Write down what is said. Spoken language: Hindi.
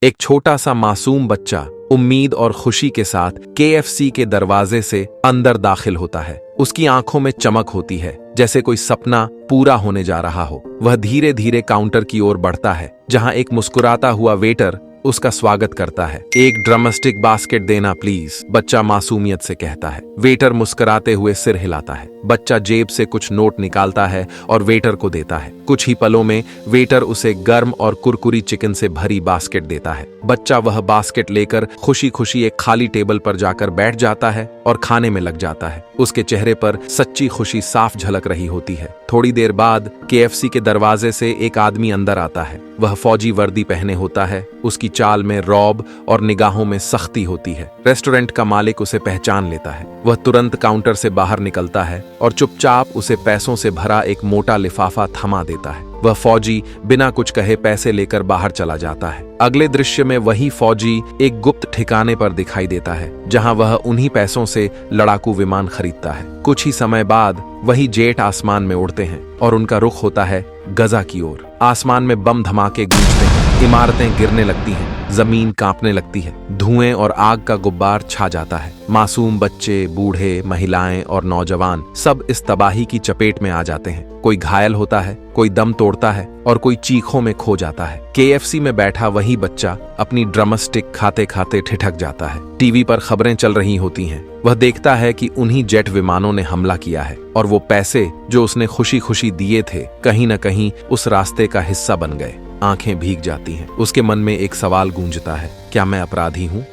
एक छोटा सा मासूम बच्चा उम्मीद और खुशी के साथ KFC के दरवाजे से अंदर दाखिल होता है। उसकी आंखों में चमक होती है, जैसे कोई सपना पूरा होने जा रहा हो। वह धीरे धीरे काउंटर की ओर बढ़ता है, जहां एक मुस्कुराता हुआ वेटर उसका स्वागत करता है। एक ड्रमस्टिक बास्केट देना प्लीज, बच्चा मासूमियत से कहता है। वेटर मुस्कुराते हुए सिर हिलाता है। बच्चा जेब से कुछ नोट निकालता है और वेटर को देता है। कुछ ही पलों में वेटर उसे गर्म और कुरकुरी चिकन से भरी बास्केट देता है। बच्चा वह बास्केट लेकर खुशी खुशी एक खाली टेबल पर जाकर बैठ जाता है और खाने में लग जाता है। उसके चेहरे पर सच्ची खुशी साफ झलक रही होती है। थोड़ी देर बाद KFC के दरवाजे से एक आदमी अंदर आता है। वह फौजी वर्दी पहने होता है। उसकी चाल में रौब और निगाहों में सख्ती होती है। रेस्टोरेंट का मालिक उसे पहचान लेता है। वह तुरंत काउंटर से बाहर निकलता है और चुपचाप उसे पैसों से भरा एक मोटा लिफाफा थमा देता है। वह फौजी बिना कुछ कहे पैसे लेकर बाहर चला जाता है। अगले दृश्य में वही फौजी एक गुप्त ठिकाने पर दिखाई देता है, जहां वह उन्हीं पैसों से लड़ाकू विमान खरीदता है। कुछ ही समय बाद वही जेट आसमान में उड़ते हैं और उनका रुख होता है गजा की ओर। आसमान में बम धमाके गूंजते हैं, इमारतें गिरने लगती हैं, जमीन कांपने लगती है, धुएं और आग का गुब्बार छा जाता है। मासूम बच्चे, बूढ़े, महिलाएं और नौजवान सब इस तबाही की चपेट में आ जाते हैं। कोई घायल होता है, कोई दम तोड़ता है और कोई चीखों में खो जाता है। KFC में बैठा वही बच्चा अपनी ड्रमस्टिक खाते खाते ठिठक जाता है। टीवी पर खबरें चल रही होती हैं। वह देखता है कि उन्हीं जेट विमानों ने हमला किया है और वो पैसे जो उसने खुशी खुशी दिए थे कहीं न कहीं उस रास्ते का हिस्सा बन गए। आंखें भीग जाती हैं। उसके मन में एक सवाल गूंजता है, क्या मैं अपराधी हूँ?